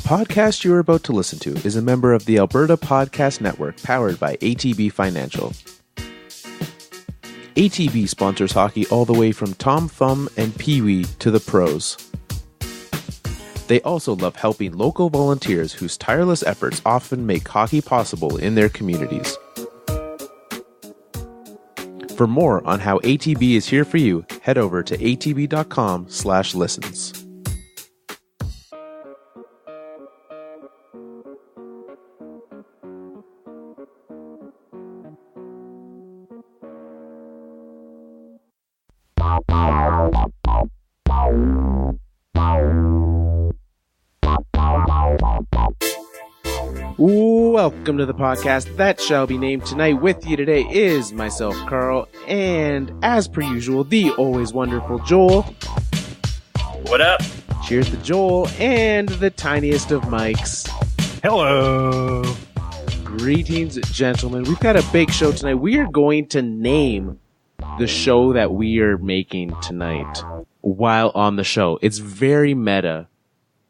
The podcast you are about to listen to is a member of the Alberta Podcast Network, powered by ATB Financial. ATB sponsors hockey all the way from Tom Thumb and Pee Wee to the pros. They also love helping local volunteers whose tireless efforts often make hockey possible in their communities. For more on how ATB is here for you, head over to atb.com/listens. Welcome to the podcast that shall be named. Tonight with you today is myself, Carl, and as per usual, the always wonderful Joel. What up? Cheers to Joel and the tiniest of mics. Hello. Greetings, gentlemen. We've got a big show tonight. We are going to name the show that we are making tonight while on the show. It's very meta.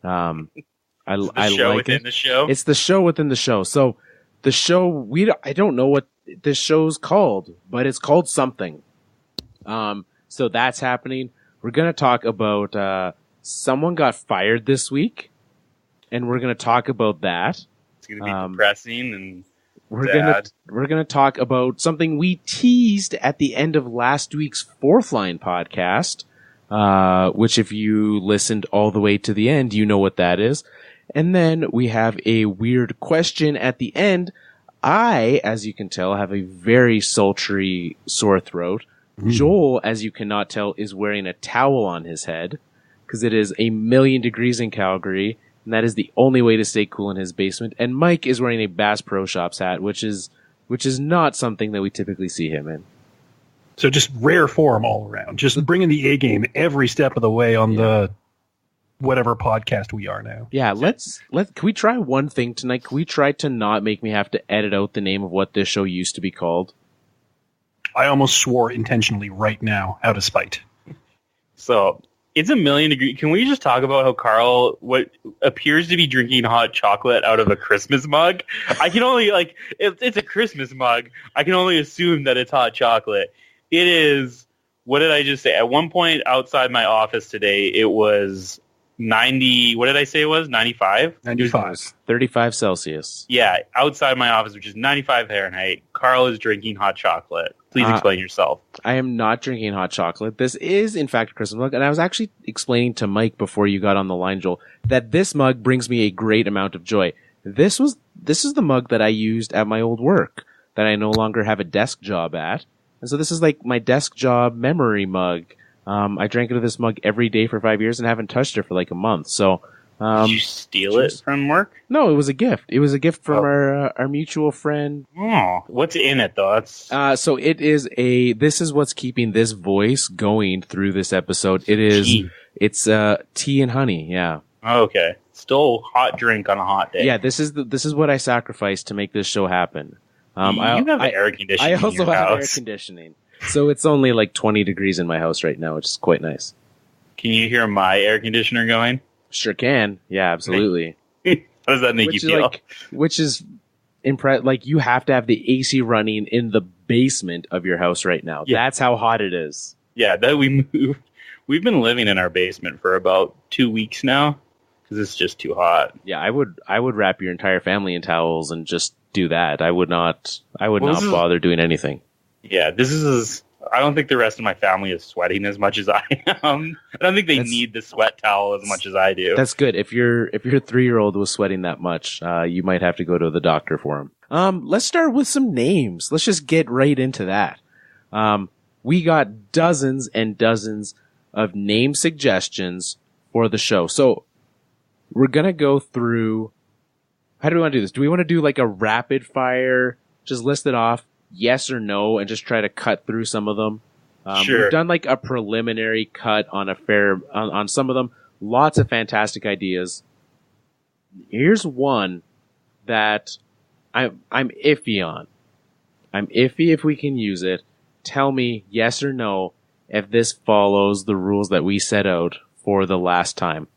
I like it. The show? It's the show within the show. So the show, I don't know what this show's called, but it's called something. So that's happening. We're going to talk about someone got fired this week, and we're going to talk about that. It's going to be depressing and we're going to talk about something we teased at the end of last week's Fourth Line podcast, which if you listened all the way to the end, you know what that is. And then we have a weird question at the end. I, as you can tell, have a very sultry sore throat. Joel, as you cannot tell, is wearing a towel on his head because it is 1,000,000 degrees in Calgary, and that is the only way to stay cool in his basement. And Mike is wearing a Bass Pro Shops hat, which is not something that we typically see him in. So just rare form all around. Just bringing the A game every step of the way on the whatever podcast we are now. Yeah, can we try one thing tonight? Can we try to not make me have to edit out the name of what this show used to be called? I almost swore intentionally right now, out of spite. So, it's 1,000,000 degrees. Can we just talk about how Carl, what appears to be drinking hot chocolate out of a Christmas mug? I can only, it's a Christmas mug. I can only assume that it's hot chocolate. It is, what did I just say? At one point outside my office today, it was 90, what did I say it was? 95? 95. 35 Celsius. Yeah, outside my office, which is 95 Fahrenheit. Carl is drinking hot chocolate. Please explain yourself. I am not drinking hot chocolate. This is, in fact, a Christmas mug. And I was actually explaining to Mike before you got on the line, Joel, that this mug brings me a great amount of joy. This is the mug that I used at my old work that I no longer have a desk job at. And so this is like my desk job memory mug. I drank out of this mug every day for 5 years and haven't touched it for like a month. So, did you steal it from work? No, it was a gift. It was a gift from our mutual friend. Oh, what's in it though? So it is this is what's keeping this voice going through this episode. It's tea and honey. Yeah. Okay. Still hot drink on a hot day. Yeah. This is what I sacrificed to make this show happen. You have air conditioning. I also have air conditioning. So it's only like 20 degrees in my house right now, which is quite nice. Can you hear my air conditioner going? Sure can. Yeah, absolutely. How does that make you feel? Which is like you have to have the AC running in the basement of your house right now. Yeah. That's how hot it is. Yeah, that we moved. We've been living in our basement for about 2 weeks now because it's just too hot. Yeah, I would wrap your entire family in towels and just do that. I would not bother doing anything. Yeah, I don't think the rest of my family is sweating as much as I am. I don't think they need the sweat towel as much as I do. That's good. If your 3-year-old was sweating that much, you might have to go to the doctor for him. Let's start with some names. Let's just get right into that. We got dozens and dozens of name suggestions for the show. So we're going to go through. How do we want to do this? Do we want to do like a rapid fire? Just list it off. Yes or no, and just try to cut through some of them. Sure. We've done like a preliminary cut on on some of them. Lots of fantastic ideas. Here's one that I'm iffy on. I'm iffy if we can use it. Tell me yes or no if this follows the rules that we set out for the last time.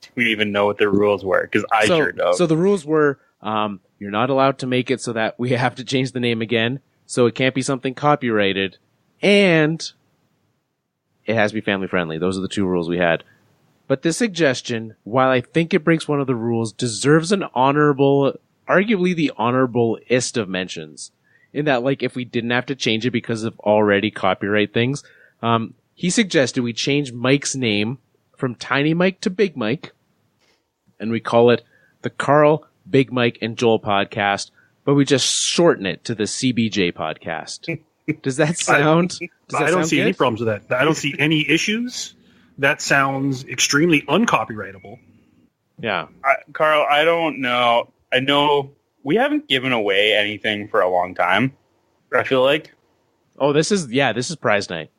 Do we even know what the rules were? Because I sure don't. So the rules were, you're not allowed to make it so that we have to change the name again. So it can't be something copyrighted, and it has to be family friendly. Those are the two rules we had. But this suggestion, while I think it breaks one of the rules, deserves an honorable, arguably the honorable-ist of mentions. In that, like, if we didn't have to change it because of already copyright things, he suggested we change Mike's name from Tiny Mike to Big Mike, and we call it the Carl, Big Mike, and Joel podcast, but we just shorten it to the CBJ podcast. Does that sound? I don't see any problems with that. I don't see any issues. That sounds extremely uncopyrightable. Yeah. Carl, I don't know. I know we haven't given away anything for a long time, I feel like. Oh, this is prize night.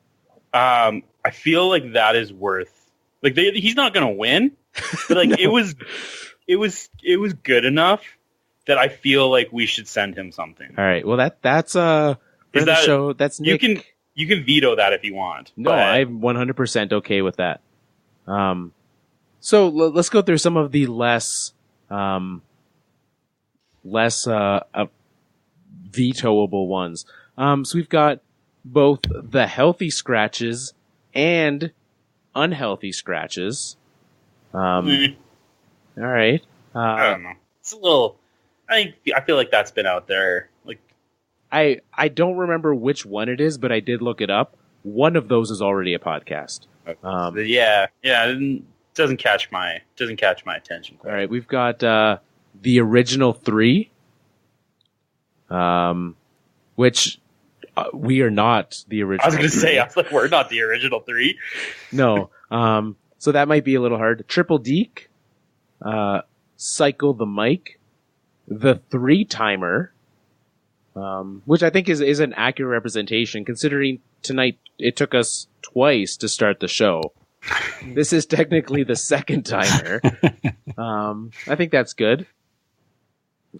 I feel like that is worth, like, he's not going to win, but like, no. it was good enough that I feel like we should send him something. All right. Well, that's show. That's Nick. You can veto that if you want. No, I'm 100% okay with that. So let's go through some of the less vetoable ones. So we've got both the healthy scratches and unhealthy scratches. All right. I don't know. It's a little. I feel like that's been out there. Like, I don't remember which one it is, but I did look it up. One of those is already a podcast. Yeah. It doesn't catch my attention. All right, we've got the original 3, which we are not the original. I was going to say, we're not the original 3. No. So that might be a little hard. Triple Deke, Cycle the Mic, the 3-timer, which I think is an accurate representation, considering tonight it took us twice to start the show. This is technically the 2nd timer. I think that's good.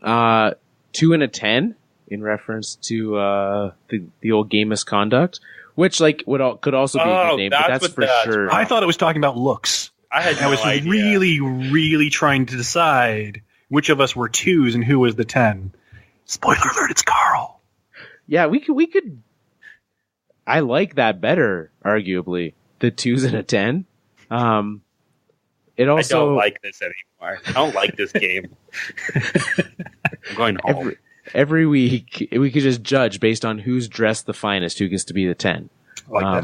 2 and a 10 in reference to the old game misconduct, which could also be a good name, but that's for sure. I thought it was talking about looks. I was idea. really trying to decide which of us were 2s and who was the 10. Spoiler alert, it's Carl. Yeah, we could. I like that better, arguably. The 2s and a 10. It also. I don't like this anymore. I don't like this game. I'm going home. Every week, we could just judge based on who's dressed the finest, who gets to be the 10. I like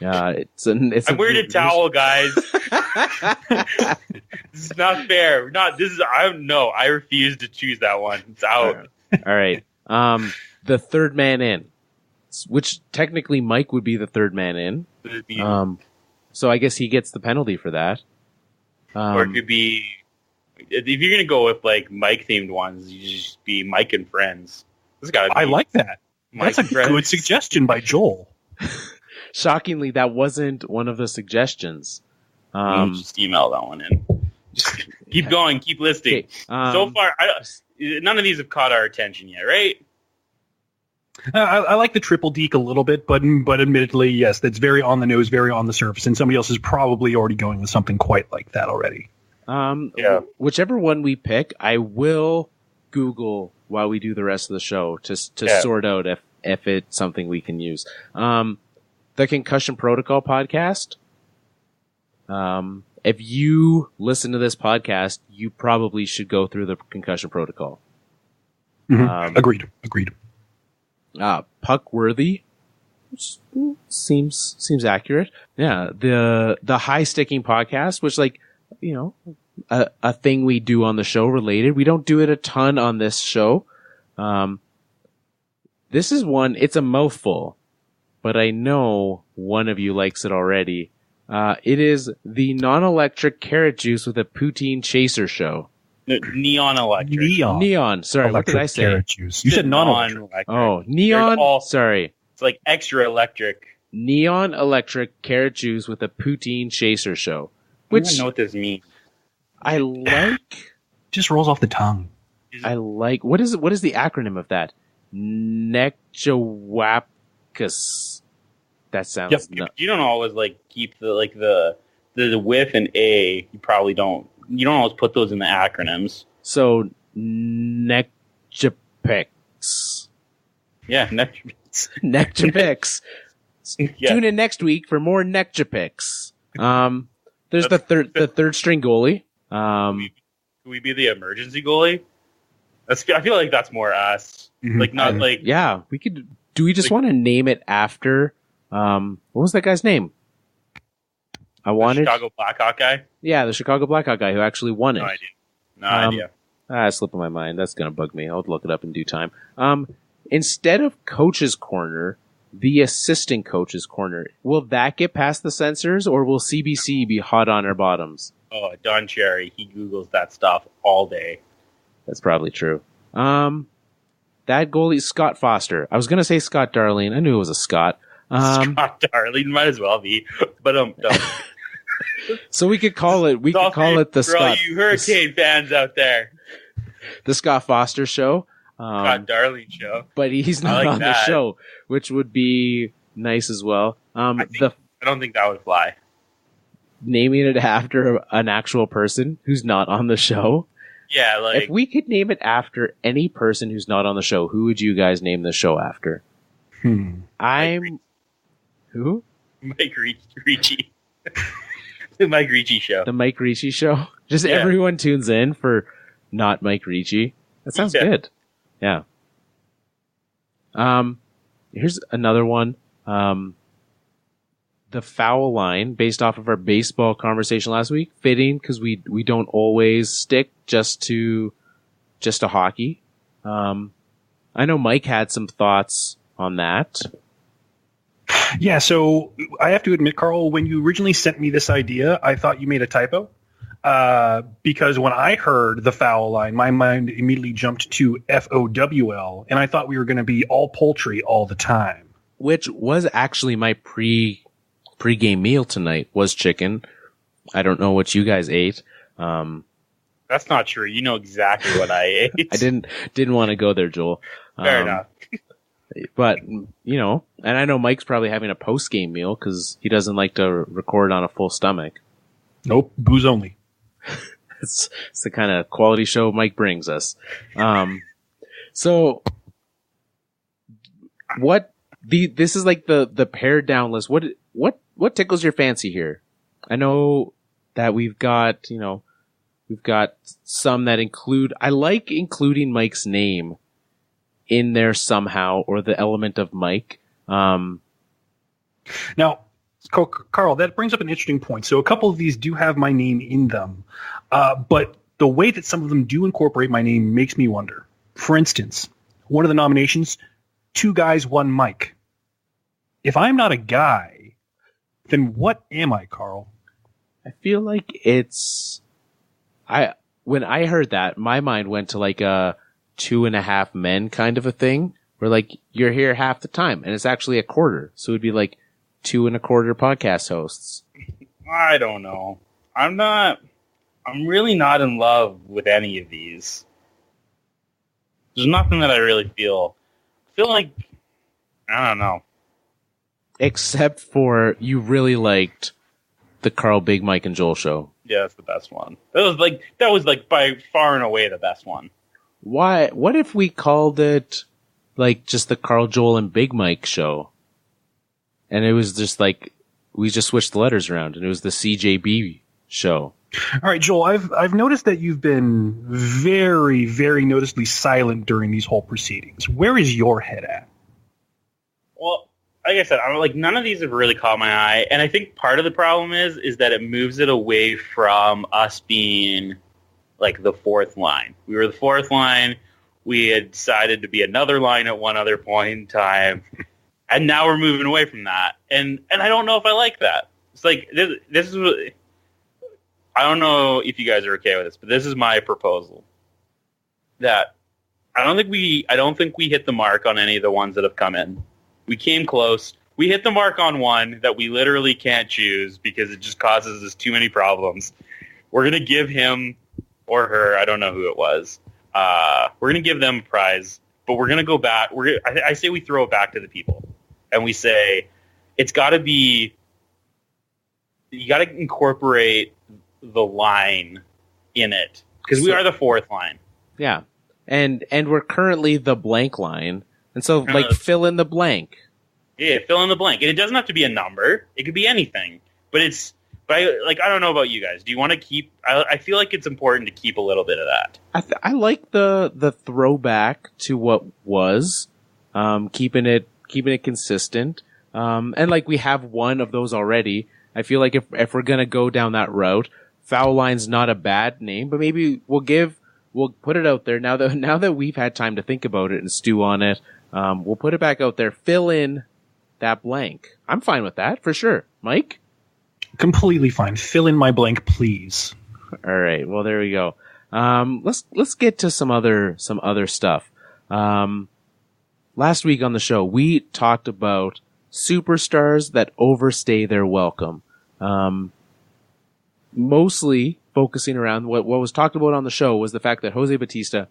that. I'm wearing a towel, guys. This is not fair. I refuse to choose that one. It's out. All right. The third man in, which technically Mike would be the third man in. So I guess he gets the penalty for that. Or it could be, if you're going to go with like Mike themed ones, you just be Mike and Friends. I like that. That's a good suggestion by Joel. Shockingly, that wasn't one of the suggestions. Just email that one in. Just keep going. Keep listing. Okay, so far, none of these have caught our attention yet, right? I like the Triple Deke a little bit, but admittedly, yes, that's very on the nose, very on the surface, and somebody else is probably already going with something quite like that already. Yeah. Whichever one we pick, I will Google while we do the rest of the show to sort out if it's something we can use. The Concussion Protocol podcast. If you listen to this podcast, you probably should go through the Concussion Protocol. Mm-hmm. Agreed. Puckworthy seems accurate. Yeah, the High Sticking podcast, which a thing we do on the show related. We don't do it a ton on this show. This is one. It's a mouthful, but I know one of you likes it already. It is the non-electric carrot juice with a poutine chaser show. Neon electric. Neon. Sorry, electric, what did I say? Carrot juice. You said non-electric. Oh, neon. Sorry. It's like extra electric. Neon electric carrot juice with a poutine chaser show. I don't know what this means. I like. Just rolls off the tongue. I like. What is the acronym of that? Nekjawapkas. That sounds. Yep. You don't always keep the the with and A, you probably don't. You don't always put those in the acronyms. So Nectapix. Yeah, Nectapix. Nectapix. Yeah. Tune in next week for more Nectapix. There's the third string goalie. Could we be the emergency goalie? I feel like that's more us. Like not like yeah. We could. Do we just want to name it after? What was that guy's name? Chicago Blackhawk guy. Yeah, the Chicago Blackhawk guy who actually won it. No idea. Slipping my mind. That's gonna bug me. I'll look it up in due time. Instead of coach's corner, the assistant coach's corner. Will that get past the censors, or will CBC be hot on our bottoms? Oh, Don Cherry, he Googles that stuff all day. That's probably true. That goalie, Scott Foster. I was gonna say Scott Darling. I knew it was a Scott. Scott Darling might as well be, but so we could call it. We could call it the for all you Hurricane fans out there. The Scott Foster Show. Scott Darling show. But he's not on the show, which would be nice as well. I don't think that would fly. Naming it after an actual person who's not on the show. Yeah, like if we could name it after any person who's not on the show, who would you guys name the show after? Who? Mike Ricci. The Mike Ricci show. The Mike Ricci show. Just everyone tunes in for not Mike Ricci. That sounds good. Yeah. Here's another one. The foul line, based off of our baseball conversation last week, fitting because we don't always stick just to hockey. I know Mike had some thoughts on that. Yeah, so I have to admit, Carl, when you originally sent me this idea, I thought you made a typo. Because when I heard the foul line, my mind immediately jumped to FOWL, and I thought we were going to be all poultry all the time. Which was actually my pre-game meal tonight, was chicken. I don't know what you guys ate. That's not true. You know exactly what I ate. I didn't want to go there, Joel. Fair enough. But, and I know Mike's probably having a post-game meal because he doesn't like to record on a full stomach. Nope, booze only. It's the kind of quality show Mike brings us. So this is like the pared down list. What tickles your fancy here? I know that we've got some that include, I like including Mike's name in there somehow, or the element of Mike. Now, Carl, that brings up an interesting point. So a couple of these do have my name in them, but the way that some of them do incorporate my name makes me wonder. For instance, one of the nominations, 2 guys, 1 Mike. If I'm not a guy, then what am I, Carl? I feel like when I heard that, my mind went to like a 2.5 men kind of a thing, where like you're here half the time and it's actually a quarter. So it'd be like 2 1/4 podcast hosts. I don't know. I'm really not in love with any of these. There's nothing that I really feel like, I don't know. Except for you really liked the Carl, Big Mike, and Joel show. Yeah, that's the best one. That was like by far and away the best one. Why? What if we called it like just the Carl, Joel, and Big Mike show? And it was just like, we just switched the letters around and it was the CJB show. All right, Joel, I've noticed that you've been very, very noticeably silent during these whole proceedings. Where is your head at? Well, like I said, none of these have really caught my eye. And I think part of the problem is that it moves it away from us being like the fourth line. We were the fourth line. We had decided to be another line at one other point in time. And now we're moving away from that. And I don't know if I like that. It's like, this is what, I don't know if you guys are okay with this, but this is my proposal. That I don't think we hit the mark on any of the ones that have come in. We came close. We hit the mark on one that we literally can't choose because it just causes us too many problems. We're going to give him or her, I don't know who it was, we're going to give them a prize, but we're going to go back. I say we throw it back to the people. And we say, it's got to be incorporate the line in it because we are the fourth line. Yeah, and we're currently the blank line, and so fill in the blank. Yeah, fill in the blank, and it doesn't have to be a number. It could be anything, but I don't know about you guys. Do you want to keep? I feel like it's important to keep a little bit of that. I like the throwback to what was, keeping it consistent. And like we have one of those already. I feel like if we're gonna go down that route, foul line's not a bad name, but maybe we'll put it out there now that we've had time to think about it and stew on it. We'll put it back out there. Fill in that blank. I'm fine with that for sure. Mike? Completely fine. Fill in my blank, please. All right. Well, there we go. Let's get to some other stuff. Last week on the show, we talked about superstars that overstay their welcome. Mostly focusing around what was talked about on the show was the fact that Jose Bautista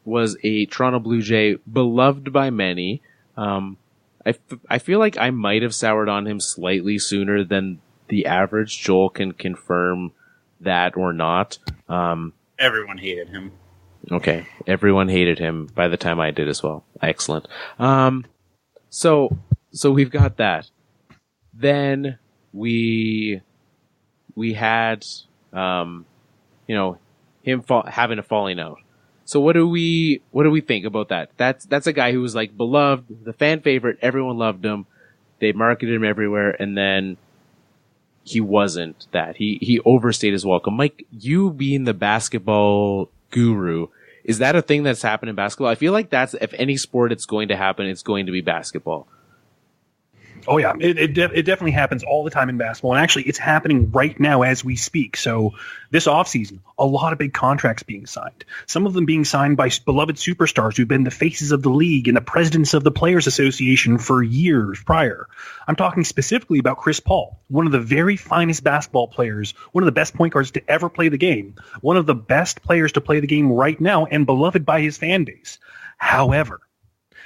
was a Toronto Blue Jay, beloved by many. I feel like I might have soured on him slightly sooner than the average. Joel can confirm that or not. Everyone hated him. Okay. Everyone hated him by the time I did as well. Excellent. So we've got that. Then we had, him having a falling out. So what do we think about that? That's a guy who was like beloved, the fan favorite. Everyone loved him. They marketed him everywhere. And then he wasn't that. He overstayed his welcome. Mike, you being the basketball guru, is that a thing that's happened in basketball? I feel like that's, if any sport it's going to happen, it's going to be basketball. Oh, yeah. It definitely happens all the time in basketball. And actually, it's happening right now as we speak. So this offseason, a lot of big contracts being signed. Some of them being signed by beloved superstars who've been the faces of the league and the presidents of the Players Association for years prior. I'm talking specifically about Chris Paul, one of the very finest basketball players, one of the best point guards to ever play the game, one of the best players to play the game right now, and beloved by his fan base. However,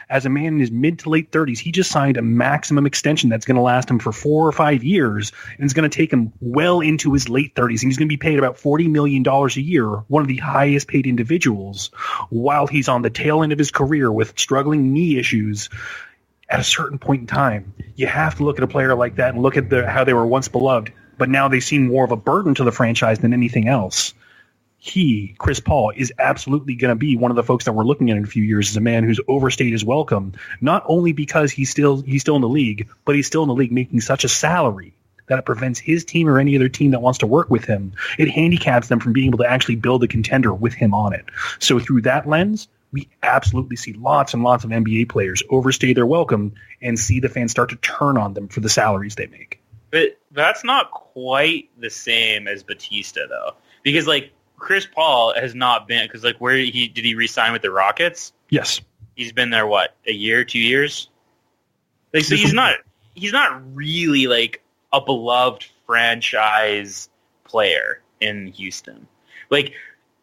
as a man in his mid to late 30s, he just signed a maximum extension that's going to last him for 4 or 5 years, and it's going to take him well into his late 30s. And he's going to be paid about $40 million a year, one of the highest paid individuals, while he's on the tail end of his career with struggling knee issues. At a certain point in time, you have to look at a player like that and look at how they were once beloved, but now they seem more of a burden to the franchise than anything else. Chris Paul, is absolutely going to be one of the folks that we're looking at in a few years as a man who's overstayed his welcome, not only because he's still in the league, but he's still in the league making such a salary that it prevents his team or any other team that wants to work with him. It handicaps them from being able to actually build a contender with him on it. So through that lens, we absolutely see lots and lots of NBA players overstay their welcome and see the fans start to turn on them for the salaries they make. But that's not quite the same as Bautista, though, because Chris Paul has not been, because did he re-sign with the Rockets? Yes. He's been there, what, a year, 2 years? So he's not really a beloved franchise player in Houston.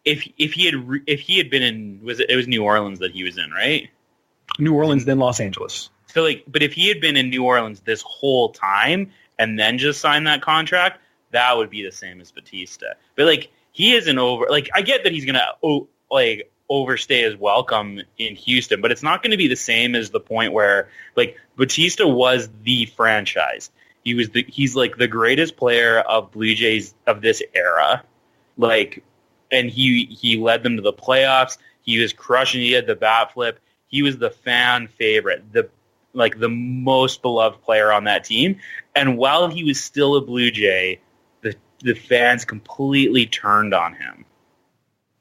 If he had been in, it was New Orleans that he was in, right? New Orleans, then Los Angeles. So but if he had been in New Orleans this whole time and then just signed that contract, that would be the same as Bautista. But he isn't over. I get that he's gonna overstay his welcome in Houston, but it's not going to be the same as the point where Bautista was the franchise. He's the greatest player of Blue Jays of this era. And he led them to the playoffs. He was crushing. He had the bat flip. He was the fan favorite, the most beloved player on that team. And while he was still a Blue Jay, the fans completely turned on him.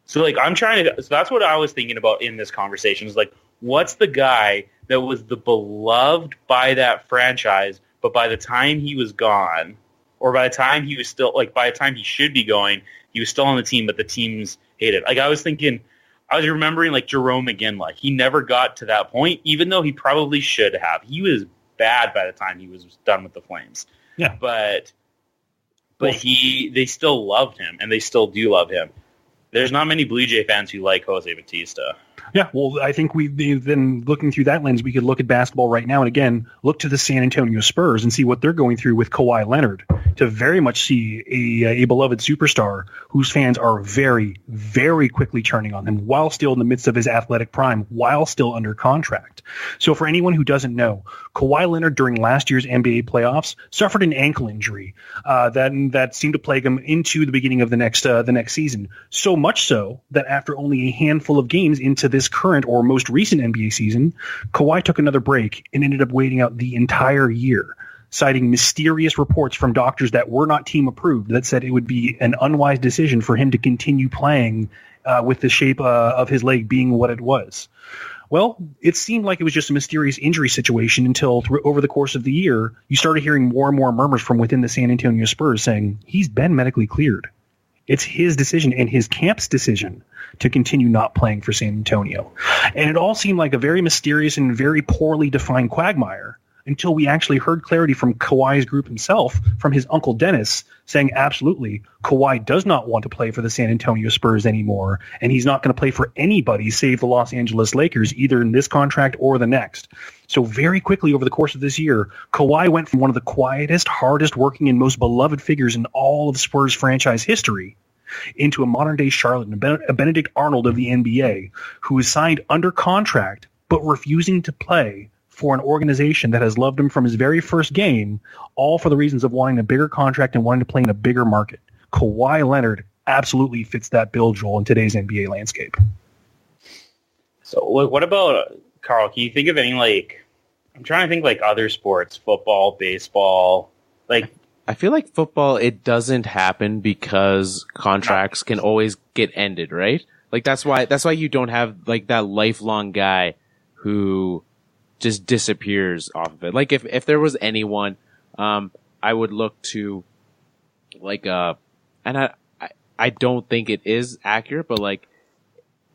So so that's what I was thinking about in this conversation is what's the guy that was the beloved by that franchise, but by the time he was gone, or by the time he was still, by the time he should be going, he was still on the team, but the teams hated. I was remembering Jerome McGinley. He never got to that point, even though he probably should have. He was bad by the time he was done with the Flames. Yeah. But they still loved him, and they still do love him. There's not many Blue Jay fans who like Jose Bautista. Yeah, well, I think we've been looking through that lens. We could look at basketball right now and again, look to the San Antonio Spurs and see what they're going through with Kawhi Leonard to very much see a beloved superstar whose fans are very, very quickly turning on him while still in the midst of his athletic prime, while still under contract. So for anyone who doesn't know, Kawhi Leonard during last year's NBA playoffs suffered an ankle injury that seemed to plague him into the beginning of the next season. So much so that after only a handful of games into this current or most recent NBA season, Kawhi took another break and ended up waiting out the entire year, citing mysterious reports from doctors that were not team approved that said it would be an unwise decision for him to continue playing with the shape of his leg being what it was. Well, it seemed like it was just a mysterious injury situation until over the course of the year, you started hearing more and more murmurs from within the San Antonio Spurs saying he's been medically cleared. It's his decision and his camp's decision to continue not playing for San Antonio. And it all seemed like a very mysterious and very poorly defined quagmire until we actually heard clarity from Kawhi's group himself, from his uncle Dennis, saying absolutely, Kawhi does not want to play for the San Antonio Spurs anymore, and he's not going to play for anybody save the Los Angeles Lakers, either in this contract or the next. So very quickly over the course of this year, Kawhi went from one of the quietest, hardest working, and most beloved figures in all of Spurs franchise history into a modern-day Charlotte, a Benedict Arnold of the NBA, who is signed under contract but refusing to play for an organization that has loved him from his very first game, all for the reasons of wanting a bigger contract and wanting to play in a bigger market. Kawhi Leonard absolutely fits that bill, Joel, in today's NBA landscape. So what about, Carl, can you think of any, I'm trying to think other sports, football, baseball, I feel like football, it doesn't happen because contracts can always get ended, right? That's why you don't have that lifelong guy who just disappears off of it. If there was anyone, I would look to and I don't think it is accurate, but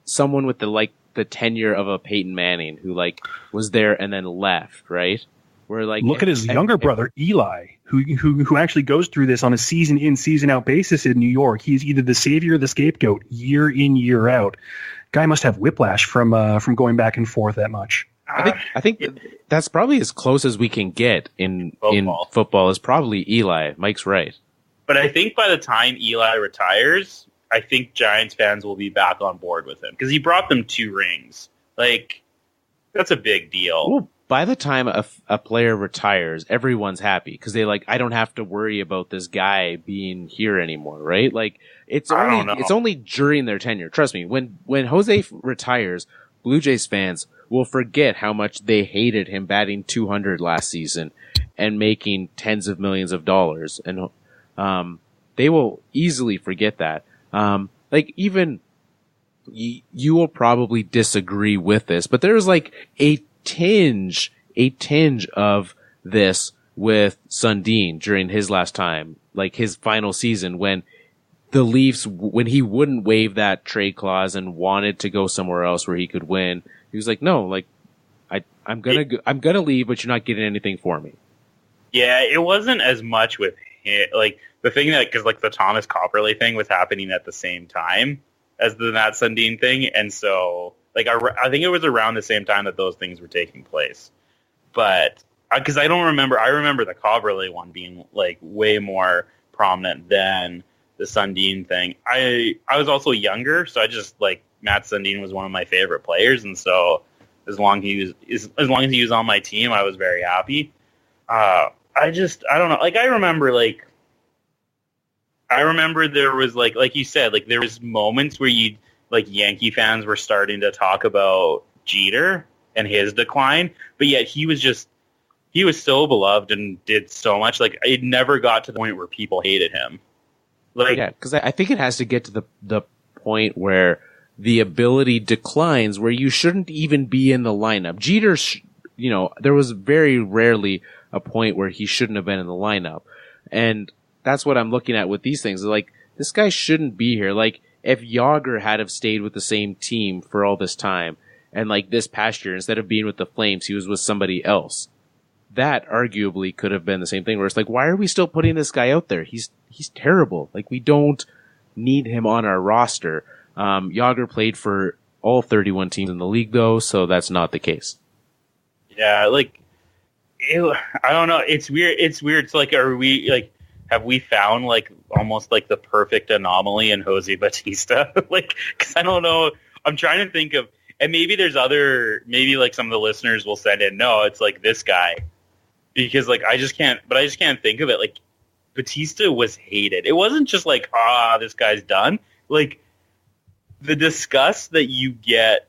someone with the tenure of a Peyton Manning who was there and then left, right? Where look at his younger brother Eli, who actually goes through this on a season in, season out basis in New York. He's either the savior or the scapegoat year in, year out. Guy must have whiplash from going back and forth that much. I think that's probably as close as we can get in football is probably Eli. Mike's right. But I think by the time Eli retires, I think Giants fans will be back on board with him because he brought them 2 rings. That's a big deal. Well, by the time a player retires, everyone's happy because I don't have to worry about this guy being here anymore, right? It's only during their tenure. Trust me, when Jose retires, Blue Jays fans will forget how much they hated him batting .200 last season and making tens of millions of dollars. And they will easily forget that. Even you will probably disagree with this, but there's a tinge of this with Sundin during his last time, his final season when the Leafs, when he wouldn't waive that trade clause and wanted to go somewhere else where he could win. He was like, no, I'm gonna leave, but you're not getting anything for me. Yeah, it wasn't as much with him, the thing that, because the Thomas Copperley thing was happening at the same time as the Matt Sundin thing, and so I think it was around the same time that those things were taking place. But because I remember the Copperley one being way more prominent than the Sundin thing. I was also younger, so I just Matt Sundin was one of my favorite players, and so as long as he was on my team, I was very happy. I don't know. I remember there was like you said, there was moments where Yankee fans were starting to talk about Jeter and his decline, but yet he was so beloved and did so much. It never got to the point where people hated him. Because I think it has to get to the point where the ability declines, where you shouldn't even be in the lineup. Jeter, there was very rarely a point where he shouldn't have been in the lineup, and that's what I'm looking at with these things. This guy shouldn't be here. If Yager had have stayed with the same team for all this time, and this past year, instead of being with the Flames, he was with somebody else, that arguably could have been the same thing, where it's why are we still putting this guy out there? He's terrible. We don't need him on our roster. Yager played for all 31 teams in the league, though, so that's not the case. Yeah, like, I don't know. It's weird. It's like, have we found like almost like the perfect anomaly in Jose Bautista? Like, because I don't know. I'm trying to think of, and maybe there's maybe like some of the listeners will send in, no, it's like this guy. Because like, I just can't think of it. Like, Bautista was hated. It wasn't just like, this guy's done. Like, the disgust that you get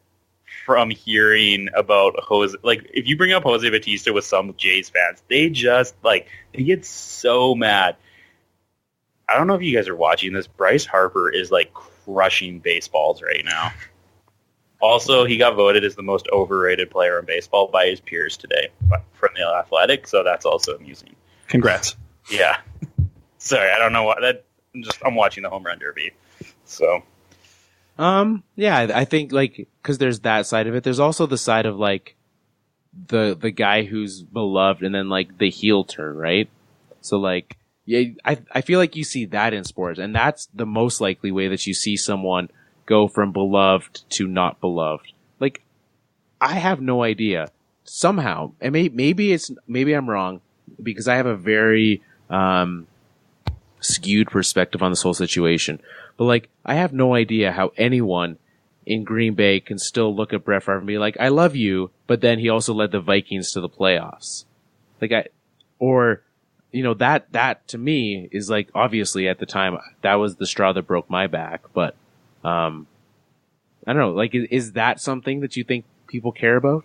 from hearing about Jose, like if you bring up Jose Bautista with some Jays fans, they just like, they get so mad. I don't know if you guys are watching this. Bryce Harper is like crushing baseballs right now. Also, he got voted as the most overrated player in baseball by his peers today from the Athletic, so that's also amusing. Congrats. Yeah. Sorry, I don't know what that. I'm watching the home run derby. So. Yeah, I think like, cause there's that side of it. There's also the side of like the guy who's beloved and then like the heel turn, right? So like, yeah, I feel like you see that in sports, and that's the most likely way that you see someone go from beloved to not beloved. Like, I have no idea. Somehow, and maybe I'm wrong, because I have a very skewed perspective on this whole situation. But like, I have no idea how anyone in Green Bay can still look at Brett Favre and be like, I love you, but then he also led the Vikings to the playoffs. Like, that to me is like, obviously at the time, that was the straw that broke my back. But, I don't know, like, is that something that you think people care about?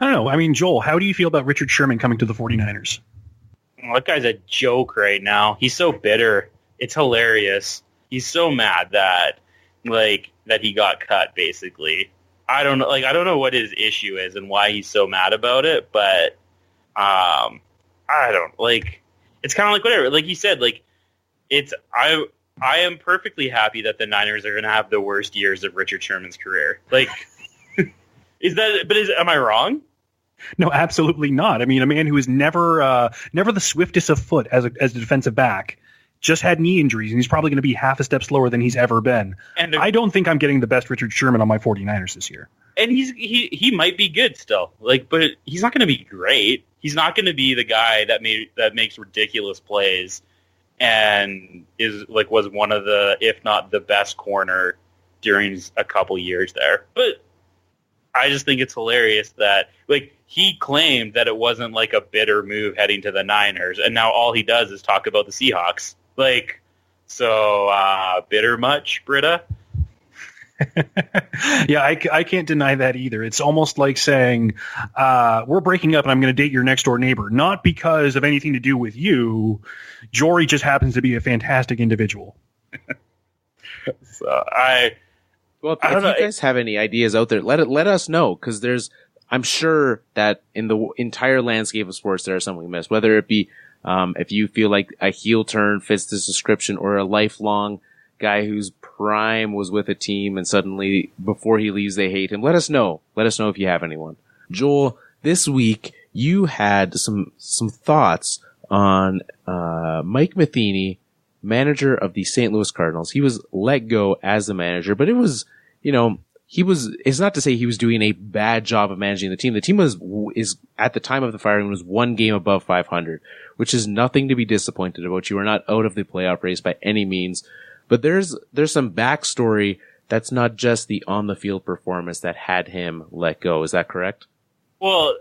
I don't know. I mean, Joel, how do you feel about Richard Sherman coming to the 49ers? Well, that guy's a joke right now. He's so bitter. It's hilarious. He's so mad that he got cut, basically. I don't know what his issue is and why he's so mad about it, but I don't like, it's kind of like whatever. Like you said, like I am perfectly happy that the Niners are going to have the worst years of Richard Sherman's career. Like, am I wrong? No, absolutely not. I mean, a man who is never the swiftest of foot as a defensive back, just had knee injuries, and he's probably going to be half a step slower than he's ever been. And I don't think I'm getting the best Richard Sherman on my 49ers this year. And he might be good still, like, but he's not going to be great. He's not going to be the guy that makes ridiculous plays and was one of the, if not the best corner during a couple years there. But I just think it's hilarious that, like, he claimed that it wasn't like a bitter move heading to the Niners, and now all he does is talk about the Seahawks. Like, so bitter much, Britta? Yeah, I can't deny that either. It's almost like saying, we're breaking up and I'm going to date your next door neighbor. Not because of anything to do with you. Jory just happens to be a fantastic individual. So Well, if you guys have any ideas out there, let us know, because I'm sure that in the entire landscape of sports, there are some we missed, whether it be if you feel like a heel turn fits this description, or a lifelong guy whose prime was with a team and suddenly before he leaves they hate him. Let us know. Let us know if you have anyone. Joel, this week you had some thoughts on Mike Matheny, manager of the St. Louis Cardinals. He was let go as the manager, but it was, it's not to say he was doing a bad job of managing the team. The team is at the time of the firing was one game above 500, which is nothing to be disappointed about. You are not out of the playoff race by any means, but there's some backstory that's not just the on the field performance that had him let go. Is that correct? Well,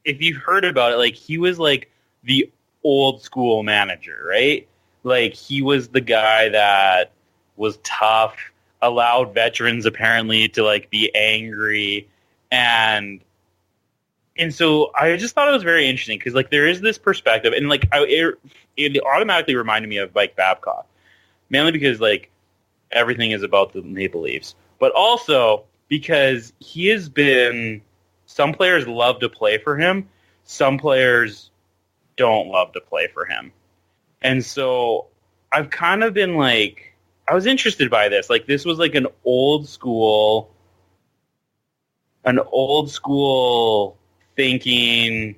if you've heard about it, like, he was like the old school manager, right? Like, he was the guy that was tough, allowed veterans apparently to like be angry, and so I just thought it was very interesting because, like, there is this perspective, and like it automatically reminded me of Mike Babcock, mainly because like everything is about the Maple Leafs, but also because he has been. Some players love to play for him, some players don't love to play for him, and so I've kind of been like. I was interested by this. Like, this was like an old school thinking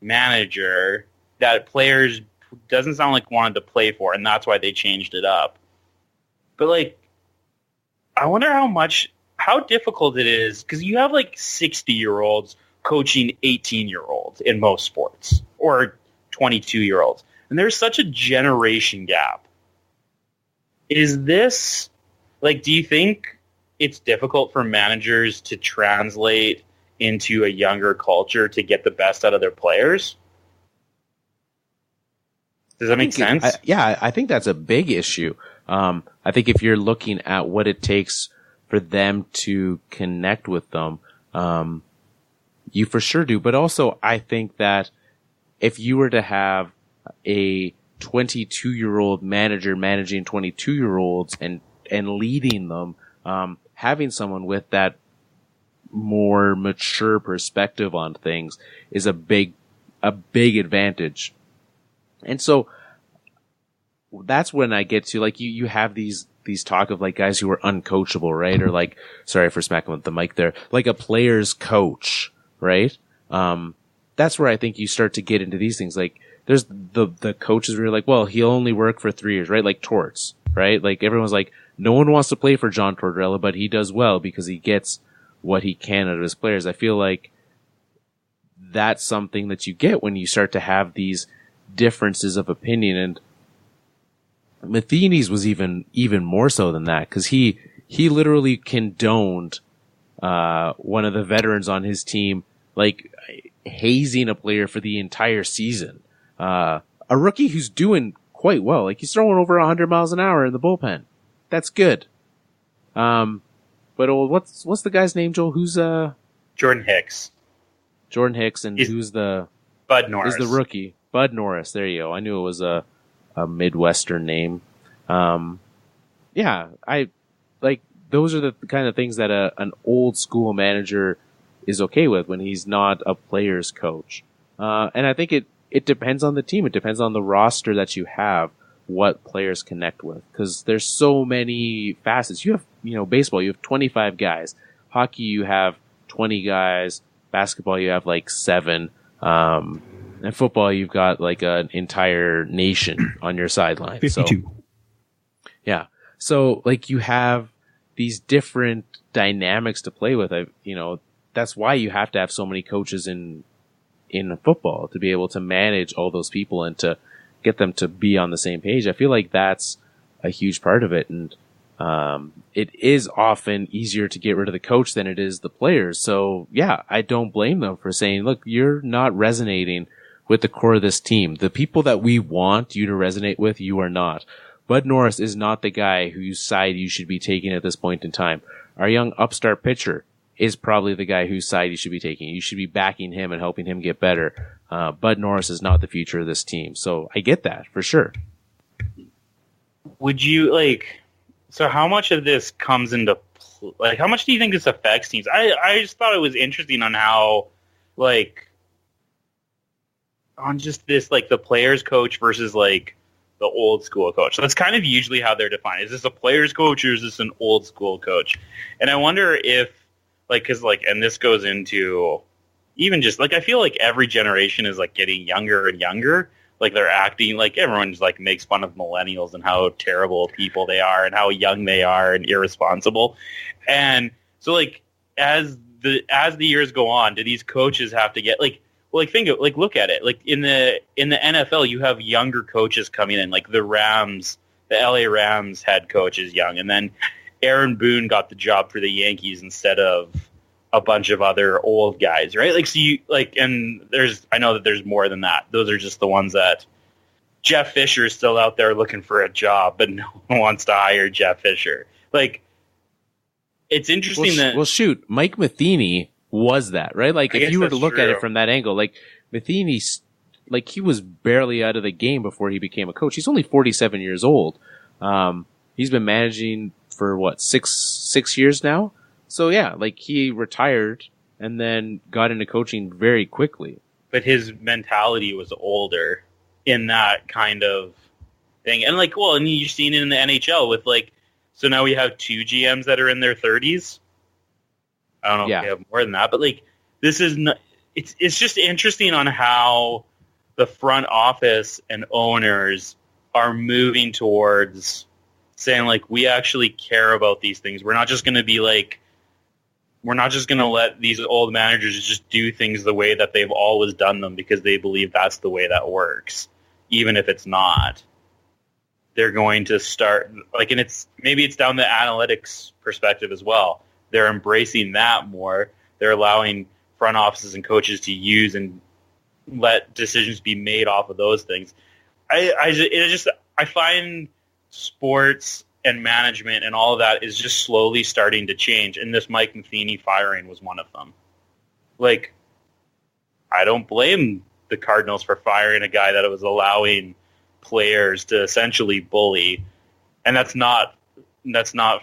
manager that players doesn't sound like wanted to play for, and that's why they changed it up. But like, I wonder how difficult it is, because you have like 60-year-olds coaching 18-year-olds in most sports, or 22-year-olds. And there's such a generation gap. Is this, like, do you think it's difficult for managers to translate into a younger culture to get the best out of their players? Does that make sense? I think that's a big issue. I think if you're looking at what it takes for them to connect with them, you for sure do. But also, I think that if you were to have a 22-year-old manager managing 22-year-olds and leading them, having someone with that more mature perspective on things is a big advantage. And so that's when I get to, like, you have these talk of, like, guys who are uncoachable, right? Or, like, sorry for smacking with the mic there, like a player's coach, right? That's where I think you start to get into these things. Like, there's the coaches where you're like, well, he'll only work for 3 years, right? Like Torts, right? Like, everyone's like, no one wants to play for John Tortorella, but he does well because he gets what he can out of his players. I feel like that's something that you get when you start to have these differences of opinion. And Matheny's was even more so than that, because he literally condoned one of the veterans on his team, like, hazing a player for the entire season. A rookie who's doing quite well. Like, he's throwing over 100 miles an hour in the bullpen. That's good. But what's the guy's name, Joel? Who's Jordan Hicks. Jordan Hicks, and who's the Bud Norris? Is the rookie Bud Norris? There you go. I knew it was a Midwestern name. Yeah, I like, those are the kind of things that an old school manager is okay with when he's not a player's coach. And I think it depends on the team. It depends on the roster that you have, what players connect with, because there's so many facets. You have, baseball, you have 25 guys. Hockey, you have 20 guys. Basketball, you have like 7. And football, you've got like an entire nation on your sideline. 52. So, yeah. So, like, you have these different dynamics to play with. That's why you have to have so many coaches in football, to be able to manage all those people and to get them to be on the same page. I feel like that's a huge part of it. And it is often easier to get rid of the coach than it is the players. So, yeah, I don't blame them for saying, look, you're not resonating with the core of this team. The people that we want you to resonate with, you are not. Bud Norris is not the guy whose side you should be taking at this point in time. Our young upstart pitcher is probably the guy whose side you should be taking. You should be backing him and helping him get better. Bud Norris is not the future of this team. So I get that, for sure. Would you, so how much of this comes into, how much do you think this affects teams? I just thought it was interesting on how, on just this, the player's coach versus, the old school coach. So that's kind of usually how they're defined. Is this a player's coach or is this an old school coach? And I wonder if, and this goes into even just, I feel like every generation is, getting younger and younger. They're acting, everyone just, makes fun of millennials and how terrible people they are and how young they are and irresponsible. And so, as the years go on, do these coaches have to get, look at it. In the NFL, you have younger coaches coming in, the Rams, the LA Rams head coach is young, and then Aaron Boone got the job for the Yankees instead of a bunch of other old guys, right? So you and I know that there's more than that. Those are just the ones that Jeff Fisher is still out there looking for a job, but no one wants to hire Jeff Fisher. It's interesting well, shoot, Mike Matheny was that, right? If you were to look at it from that angle, Matheny, he was barely out of the game before he became a coach. He's only 47 years old. He's been managing for six years now. So yeah, he retired and then got into coaching very quickly. But his mentality was older in that kind of thing. And and you've seen it in the NHL with so now we have 2 GMs that are in their 30s. I don't know if we have more than that, but this is not, it's just interesting on how the front office and owners are moving towards saying like, we actually care about these things. We're not just going to be like, we're not just going to let these old managers just do things the way that they've always done them because they believe that's the way that works, even if it's not. They're going to start like, and maybe it's down the analytics perspective as well. They're embracing that more. They're allowing front offices and coaches to use and let decisions be made off of those things. I find sports and management and all of that is just slowly starting to change. And this Mike Matheny firing was one of them. Like, I don't blame the Cardinals for firing a guy that was allowing players to essentially bully. And that's not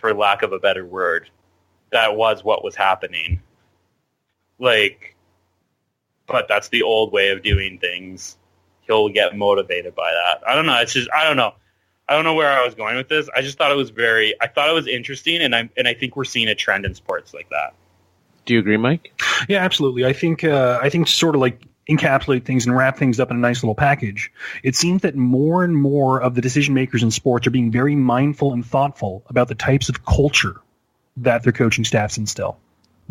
for lack of a better word. That was what was happening. Like, but that's the old way of doing things. He'll get motivated by that. I don't know. It's just, I don't know. I don't know where I was going with this. I just thought it was interesting, and I think we're seeing a trend in sports like that. Do you agree, Mike? Yeah, absolutely. I think sort of like encapsulate things and wrap things up in a nice little package. It seems that more and more of the decision makers in sports are being very mindful and thoughtful about the types of culture that their coaching staffs instill.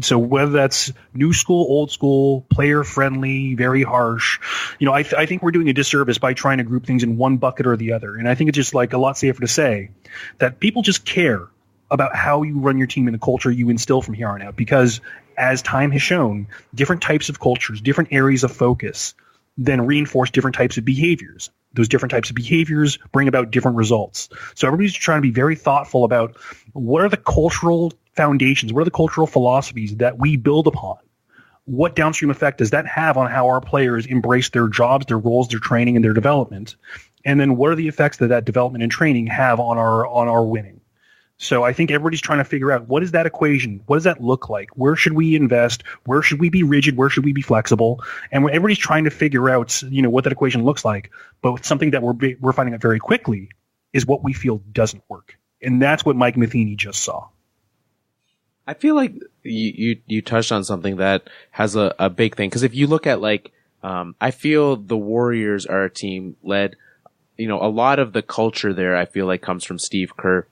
So whether that's new school, old school, player friendly, very harsh, I think we're doing a disservice by trying to group things in one bucket or the other. And I think it's just like a lot safer to say that people just care about how you run your team and the culture you instill from here on out, because as time has shown, different types of cultures, different areas of focus then reinforce different types of behaviors. Those different types of behaviors bring about different results. So everybody's trying to be very thoughtful about what are the cultural foundations, what are the cultural philosophies that we build upon? What downstream effect does that have on how our players embrace their jobs, their roles, their training, and their development? And then what are the effects that development and training have on our winning? So I think everybody's trying to figure out, what is that equation? What does that look like? Where should we invest? Where should we be rigid? Where should we be flexible? And everybody's trying to figure out, what that equation looks like. But something that we're finding out very quickly is what we feel doesn't work. And that's what Mike Matheny just saw. I feel like you touched on something that has a big thing. Because if you look at I feel the Warriors are a team led, a lot of the culture there I feel like comes from Steve Kerr.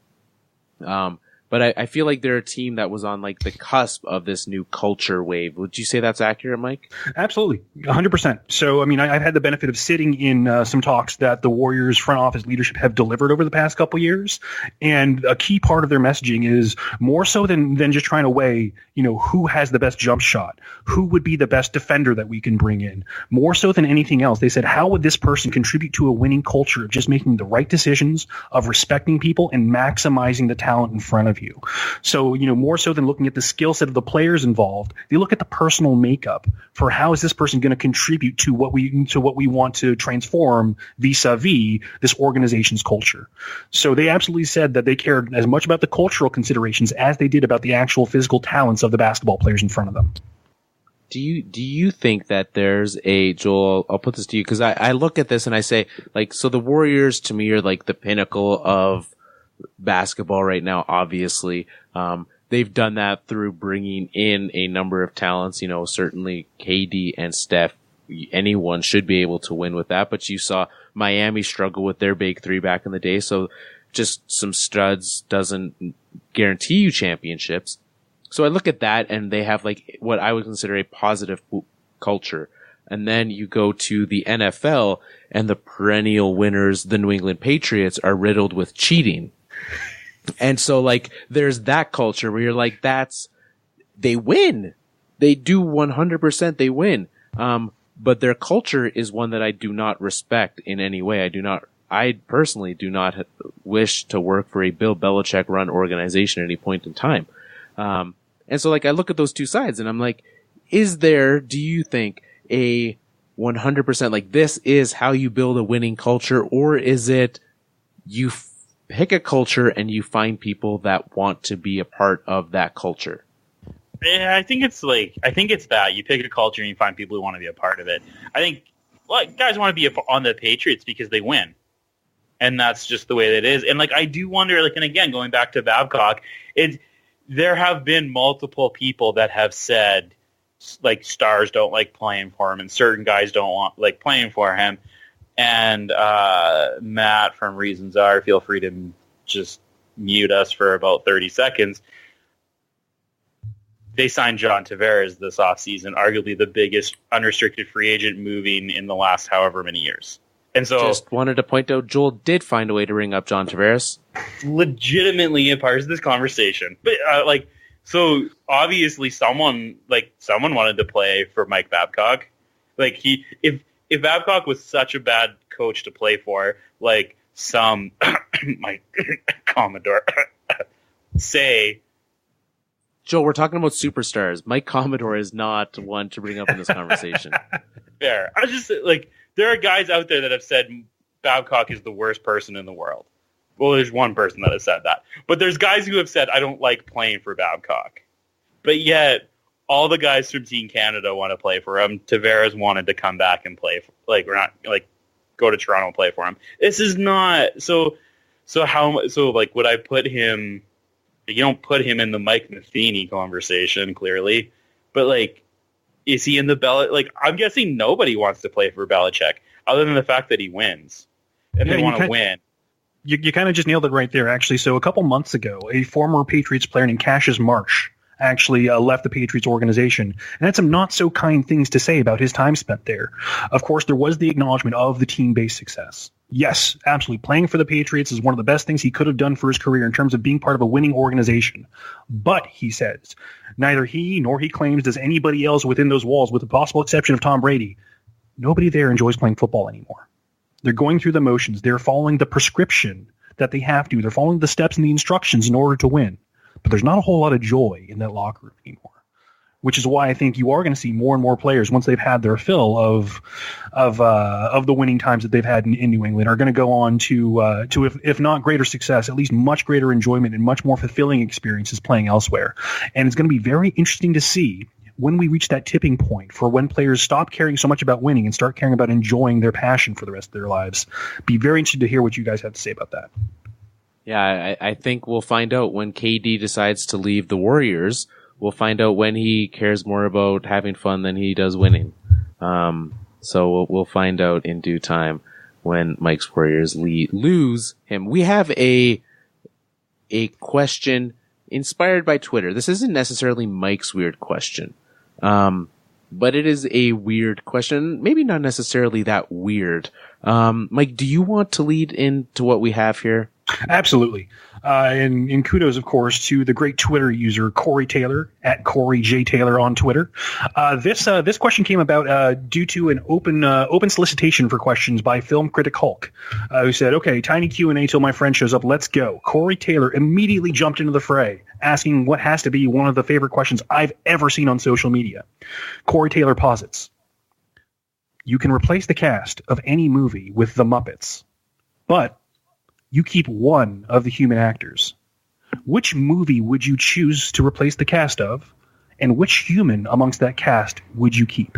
But I feel like they're a team that was on the cusp of this new culture wave. Would you say that's accurate, Mike? Absolutely. 100%. So, I've had the benefit of sitting in some talks that the Warriors front office leadership have delivered over the past couple of years. And a key part of their messaging is more so than just trying to weigh, who has the best jump shot, who would be the best defender that we can bring in. More so than anything else, they said, how would this person contribute to a winning culture of just making the right decisions, of respecting people and maximizing the talent in front of you? So, more so than looking at the skill set of the players involved, they look at the personal makeup for how is this person going to contribute to what we want to transform vis-a-vis this organization's culture. So they absolutely said that they cared as much about the cultural considerations as they did about the actual physical talents of the basketball players in front of them. Do you think that there's Joel, I'll put this to you, because I look at this and I say, so the Warriors to me are the pinnacle of basketball right now, obviously. They've done that through bringing in a number of talents, certainly KD and Steph. Anyone should be able to win with that, but you saw Miami struggle with their big three back in the day, so just some studs doesn't guarantee you championships. So I look at that and they have what I would consider a positive culture. And then you go to the NFL and the perennial winners, the New England Patriots, are riddled with cheating. And so there's that culture where you're they win. They do 100%, they win. But their culture is one that I do not respect in any way. I personally do not wish to work for a Bill Belichick run organization at any point in time. And so I look at those two sides and I'm do you think a 100% this is how you build a winning culture, or is it you pick a culture and you find people that want to be a part of that culture? Yeah, I think it's that you pick a culture and you find people who want to be a part of it. I think guys want to be on the Patriots because they win, and that's just the way that it is. And I do wonder, and again going back to Babcock, there have been multiple people that have said stars don't like playing for him, and certain guys don't want playing for him. And Matt from Reasons Are, feel free to just mute us for about 30 seconds. They signed John Tavares this offseason, arguably the biggest unrestricted free agent moving in the last however many years. And so, just wanted to point out, Joel did find a way to ring up John Tavares. Legitimately in parts of this conversation. But, so obviously someone wanted to play for Mike Babcock. Like, if Babcock was such a bad coach to play for, like some, my Commodore, say... Joel, we're talking about superstars. Mike Commodore is not one to bring up in this conversation. Fair. I just, like, there are guys out there that have said Babcock is the worst person in the world. Well, there's one person that has said that. But there's guys who have said, I don't like playing for Babcock. But yet, all the guys from Team Canada want to play for him. Tavares wanted to come back and play, go to Toronto and play for him. This is not, so would I put him, you don't put him in the Mike Matheny conversation, clearly. But, like, is he in the I'm guessing nobody wants to play for Belichick, other than the fact that he wins. And they want to win. You kind of just nailed it right there, actually. So a couple months ago, a former Patriots player named Cassius Marsh actually left the Patriots organization and had some not-so-kind things to say about his time spent there. Of course, there was the acknowledgement of the team-based success. Yes, absolutely. Playing for the Patriots is one of the best things he could have done for his career in terms of being part of a winning organization. But, he says, neither he nor he claims does anybody else within those walls, with the possible exception of Tom Brady. Nobody there enjoys playing football anymore. They're going through the motions. They're following the prescription that they have to. They're following the steps and the instructions in order to win. But there's not a whole lot of joy in that locker room anymore, which is why I think you are going to see more and more players, once they've had their fill of the winning times that they've had in New England, are going to go on to if not greater success, at least much greater enjoyment and much more fulfilling experiences playing elsewhere. And it's going to be very interesting to see when we reach that tipping point for when players stop caring so much about winning and start caring about enjoying their passion for the rest of their lives. Be very interested to hear what you guys have to say about that. Yeah, I think we'll find out when KD decides to leave the Warriors. We'll find out when he cares more about having fun than he does winning. So we'll find out in due time when Mike's Warriors lose him. We have a question inspired by Twitter. This isn't necessarily Mike's weird question, but it is a weird question. Maybe not necessarily that weird. Mike, do you want to lead into what we have here? Absolutely. And kudos, of course, to the great Twitter user Cory Taylor at Cory J Taylor on Twitter. This question came about due to an open solicitation for questions by film critic Hulk, who said, "Okay, tiny Q&A till my friend shows up. Let's go." Cory Taylor immediately jumped into the fray, asking what has to be one of the favorite questions I've ever seen on social media. Cory Taylor posits, "You can replace the cast of any movie with the Muppets, but you keep one of the human actors. Which movie would you choose to replace the cast of, and which human amongst that cast would you keep?"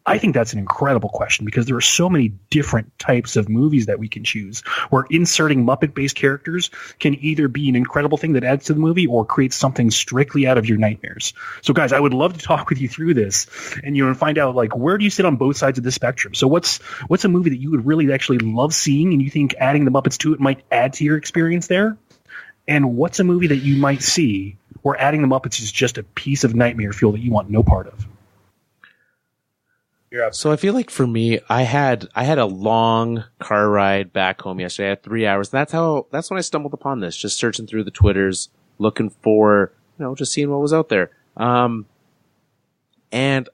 I think that's an incredible question because there are so many different types of movies that we can choose, where inserting Muppet-based characters can either be an incredible thing that adds to the movie or create something strictly out of your nightmares. So, guys, I would love to talk with you through this and find out, like, where do you sit on both sides of the spectrum? So what's a movie that you would really actually love seeing and you think adding the Muppets to it might add to your experience there? And what's a movie that you might see where adding the Muppets is just a piece of nightmare fuel that you want no part of? So I feel like for me, I had a long car ride back home yesterday. I had 3 hours. And that's when I stumbled upon this, just searching through the Twitters, looking for, just seeing what was out there. And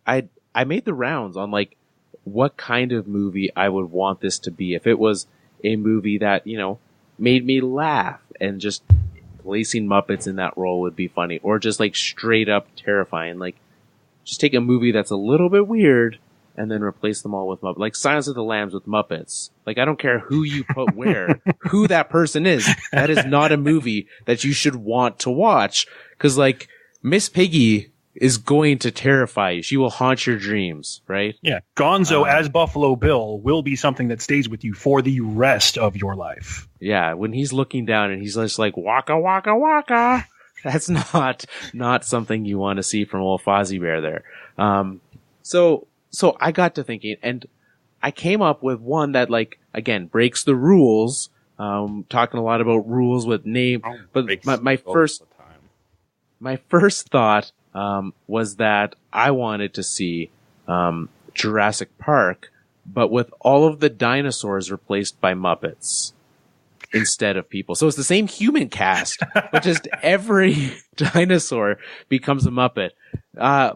I made the rounds on like what kind of movie I would want this to be. If it was a movie that, made me laugh and just placing Muppets in that role would be funny, or just like straight up terrifying. Like just take a movie that's a little bit weird and then replace them all with Muppets. Like Silence of the Lambs with Muppets. Like, I don't care who you put where, who that person is. That is not a movie that you should want to watch. Cause like, Miss Piggy is going to terrify you. She will haunt your dreams, right? Yeah. Gonzo as Buffalo Bill will be something that stays with you for the rest of your life. Yeah. When he's looking down and he's just like, waka, waka, waka. That's not something you want to see from old Fozzie Bear there. So I got to thinking, and I came up with one that, like, again, breaks the rules, talking a lot about rules with name. But my first thought was that I wanted to see Jurassic Park, but with all of the dinosaurs replaced by Muppets instead of people. So it's the same human cast, but just every dinosaur becomes a Muppet.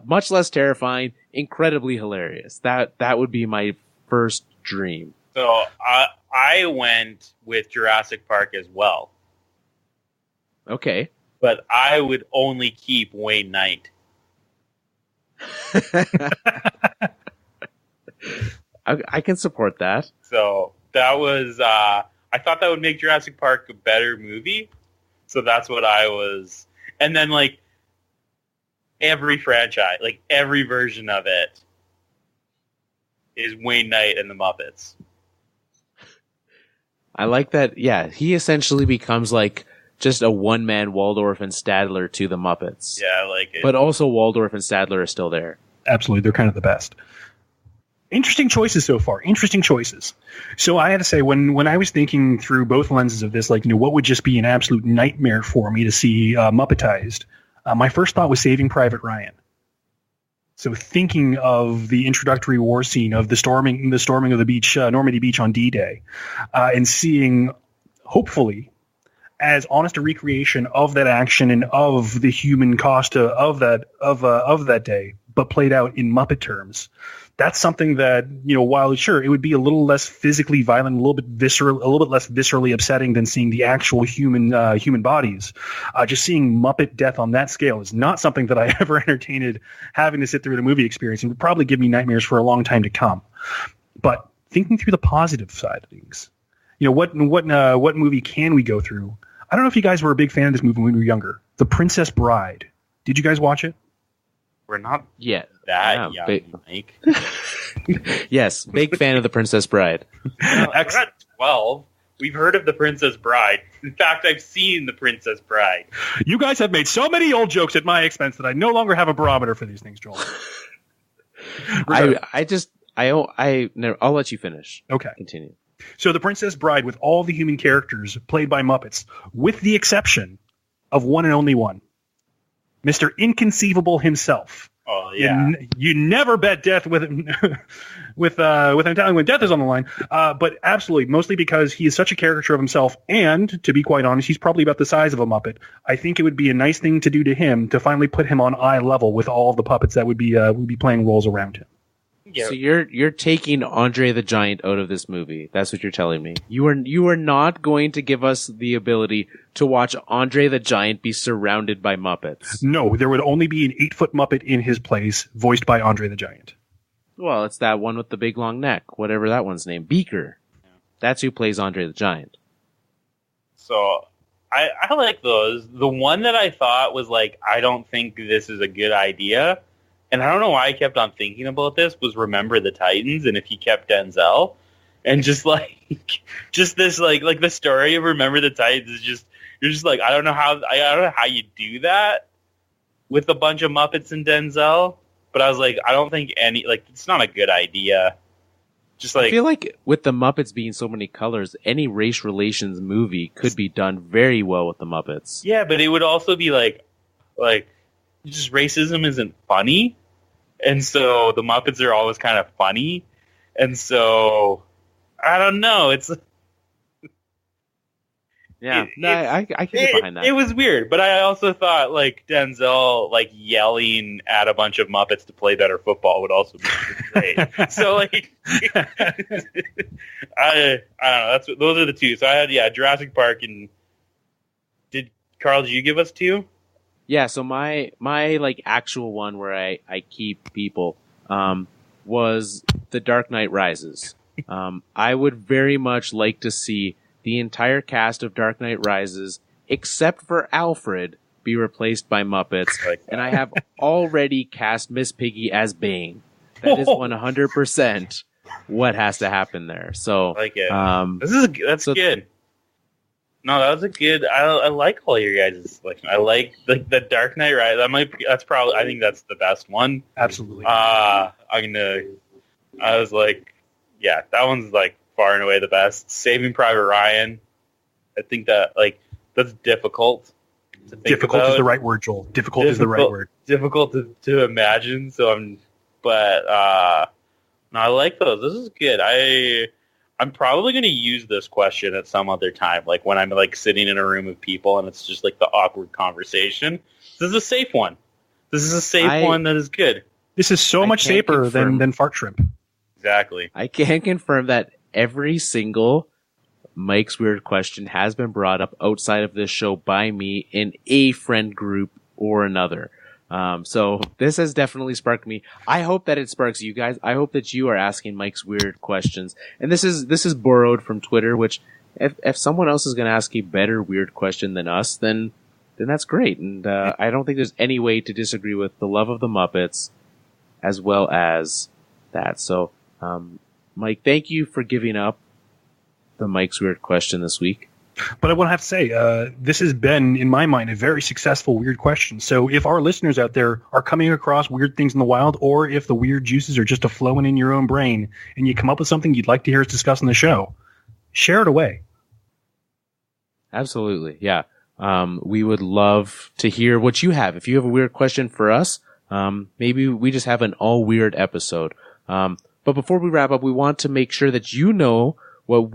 Much less terrifying, incredibly hilarious. That would be my first dream. So I went with Jurassic Park as well. Okay. But I would only keep Wayne Knight. I can support that. So that was, I thought that would make Jurassic Park a better movie. So that's what I was. And then, like, every franchise, like, every version of it is Wayne Knight and the Muppets. I like that. Yeah, he essentially becomes, like, just a one-man Waldorf and Statler to the Muppets. Yeah, I like it. But also Waldorf and Statler are still there. Absolutely. They're kind of the best. Interesting choices so far. Interesting choices. So I had to say, when I was thinking through both lenses of this, like, what would just be an absolute nightmare for me to see Muppetized, my first thought was Saving Private Ryan. So thinking of the introductory war scene of the storming of the beach, Normandy Beach on D-Day, and seeing, hopefully, as honest a recreation of that action and of the human cost of that day, but played out in Muppet terms. That's something that, while sure it would be a little less physically violent, a little bit less viscerally upsetting than seeing the actual human bodies, just seeing Muppet death on that scale is not something that I ever entertained having to sit through the movie experience, and would probably give me nightmares for a long time to come. But thinking through the positive side of things, what movie can we go through? I don't know if you guys were a big fan of this movie when we were younger. The Princess Bride. Did you guys watch it? We're not yet that young, Mike. Yes, big fan of The Princess Bride. We're not 12. We've heard of The Princess Bride. In fact, I've seen The Princess Bride. You guys have made so many old jokes at my expense that I no longer have a barometer for these things, Joel. I'll let you finish. Okay. Continue. So The Princess Bride, with all the human characters played by Muppets, with the exception of one and only one, Mr. Inconceivable himself. Oh yeah, you never bet death with him with him telling when death is on the line. But absolutely, mostly because he is such a caricature of himself, and to be quite honest, he's probably about the size of a Muppet. I think it would be a nice thing to do to him to finally put him on eye level with all of the puppets that would be playing roles around him. Yeah. So you're taking Andre the Giant out of this movie. That's what you're telling me. You are not going to give us the ability to watch Andre the Giant be surrounded by Muppets. No, there would only be an 8-foot Muppet in his place, voiced by Andre the Giant. Well, it's that one with the big long neck, whatever that one's name, Beaker. That's who plays Andre the Giant. So I like those. The one that I thought was like, I don't think this is a good idea. And I don't know why I kept on thinking about this, was Remember the Titans, and if he kept Denzel. And just this the story of Remember the Titans is just, you're just like, I don't know how you do that with a bunch of Muppets and Denzel. But I was like, I don't think it's not a good idea. Just like, I feel like with the Muppets being so many colors, any race relations movie could be done very well with the Muppets. Yeah, but it would also be like just racism isn't funny. And so the Muppets are always kind of funny. And so, I don't know. It's... Yeah, I can get behind that. It was weird, but I also thought, Denzel, yelling at a bunch of Muppets to play better football would also be great. So, I don't know. Those are the two. So I had, Jurassic Park and... Carl, did you give us two? Yeah, so my actual one where I keep people was The Dark Knight Rises. I would very much like to see the entire cast of Dark Knight Rises, except for Alfred, be replaced by Muppets. And I have already cast Miss Piggy as Bane. That is 100% what has to happen there. So I like it. That's good. No, that was a good. I like all your guys' selection. I like the Dark Knight, right? I think that's the best one. Absolutely. I was like, yeah, that one's far and away the best. Saving Private Ryan, I think that that's difficult to think Difficult about. is the right word, Joel. Difficult is the right word. Difficult to imagine. So no, I like those. This is good. I'm probably going to use this question at some other time, like when I'm like sitting in a room of people and it's just like the awkward conversation. This is a safe one. This is a safe one that is good. This is so much safer than fart shrimp. Exactly. I can confirm that every single Mike's Weird Question has been brought up outside of this show by me in a friend group or another. So this has definitely sparked me. I hope that it sparks you guys. I hope that you are asking Mike's Weird Questions. And this is borrowed from Twitter, which if someone else is going to ask a better weird question than us, then that's great. And I don't think there's any way to disagree with the love of the Muppets as well as that. So, Mike, thank you for giving up the Mike's Weird Question this week. But I want to have to say, this has been, in my mind, a very successful weird question. So if our listeners out there are coming across weird things in the wild, or if the weird juices are just flowing in your own brain and you come up with something you'd like to hear us discuss on the show, share it away. Absolutely. Yeah. We would love to hear what you have. If you have a weird question for us, maybe we just have an all weird episode. But before we wrap up, we want to make sure that you know what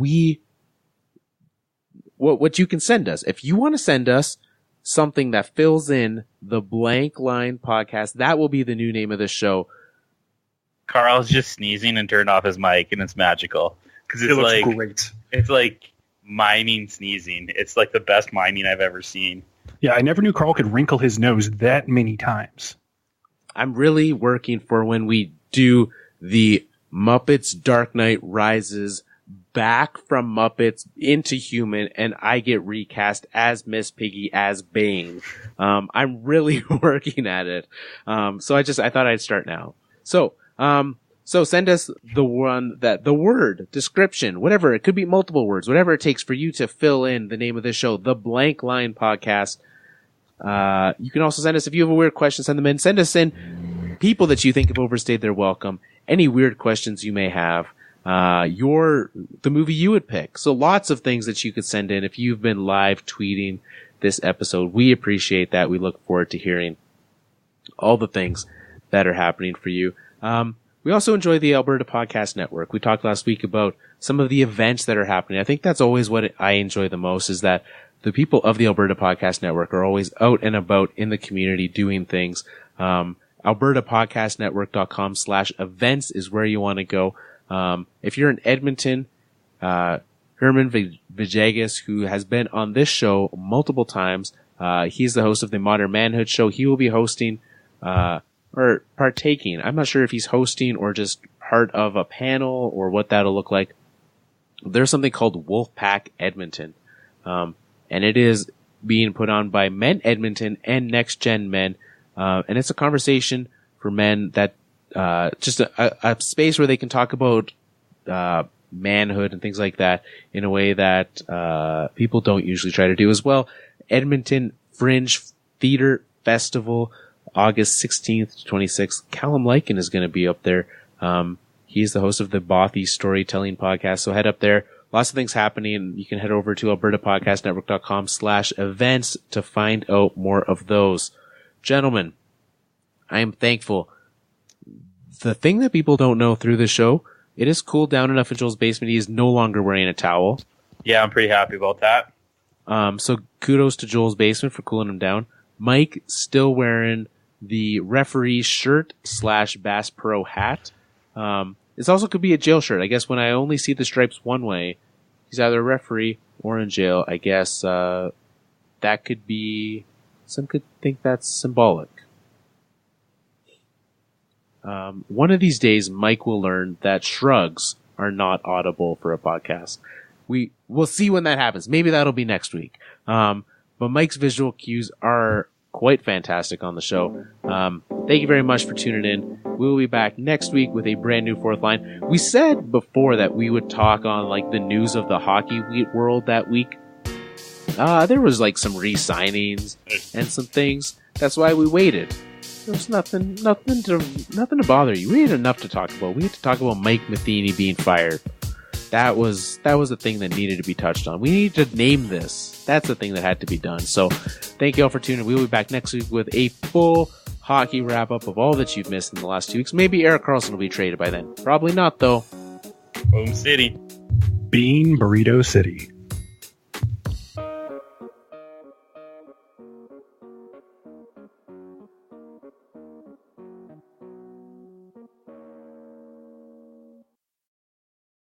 you can send us. If you want to send us something that fills in the blank line podcast, that will be the new name of the show. Carl's just sneezing and turned off his mic, and it's magical because It looks great. It's like miming sneezing. It's like the best miming I've ever seen. Yeah, I never knew Carl could wrinkle his nose that many times. I'm really working for when we do the Muppets Dark Knight Rises back from Muppets into human, and I get recast as Miss Piggy as Bane. I'm really working at it. So I thought I'd start now. So send us the word, description, whatever. It could be multiple words, whatever it takes for you to fill in the name of this show, the Blank Line Podcast. You can also send us, if you have a weird question, send them in. Send us in people that you think have overstayed their welcome. Any weird questions you may have. The movie you would pick. So lots of things that you could send in if you've been live tweeting this episode. We appreciate that. We look forward to hearing all the things that are happening for you. We also enjoy the Alberta Podcast Network. We talked last week about some of the events that are happening. I think that's always what I enjoy the most, is that the people of the Alberta Podcast Network are always out and about in the community doing things. AlbertaPodcastNetwork.com/events is where you want to go. If you're in Edmonton, Herman Vijagas, who has been on this show multiple times, he's the host of the Modern Manhood Show. He will be hosting, or partaking. I'm not sure if he's hosting or just part of a panel or what that'll look like. There's something called Wolfpack Edmonton. And it is being put on by Men Edmonton and Next Gen Men. And it's a conversation for men that, just a space where they can talk about manhood and things like that in a way that people don't usually try to do as well. Edmonton Fringe Theater Festival, August 16th to 26th. Callum Lycan is going to be up there. He's the host of the Bothy Storytelling Podcast, so head up there. Lots of things happening. You can head over to albertapodcastnetwork.com/events to find out more of those. Gentlemen, I am thankful. The thing that people don't know through the show, it is cooled down enough in Joel's basement. He is no longer wearing a towel. Yeah, I'm pretty happy about that. So kudos to Joel's basement for cooling him down. Mike still wearing the referee shirt / Bass Pro hat. This also could be a jail shirt. I guess when I only see the stripes one way, he's either a referee or in jail. I guess that could be... Some could think that's symbolic. One of these days, Mike will learn that shrugs are not audible for a podcast. We'll see when that happens. Maybe that'll be next week. But Mike's visual cues are quite fantastic on the show. Thank you very much for tuning in. We will be back next week with a brand new Fourth Line. We said before that we would talk on like the news of the hockey world that week. There was like some re-signings and some things. That's why we waited. There was nothing to bother you. We had enough to talk about. We had to talk about Mike Matheny being fired. that was the thing that needed to be touched on. We need to name this. That's the thing that had to be done. So thank you all for tuning in. We will be back next week with a full hockey wrap-up of all that you've missed in the last 2 weeks. Maybe Erik Karlsson will be traded by then. Probably not, though. Boom City. Bean Burrito City.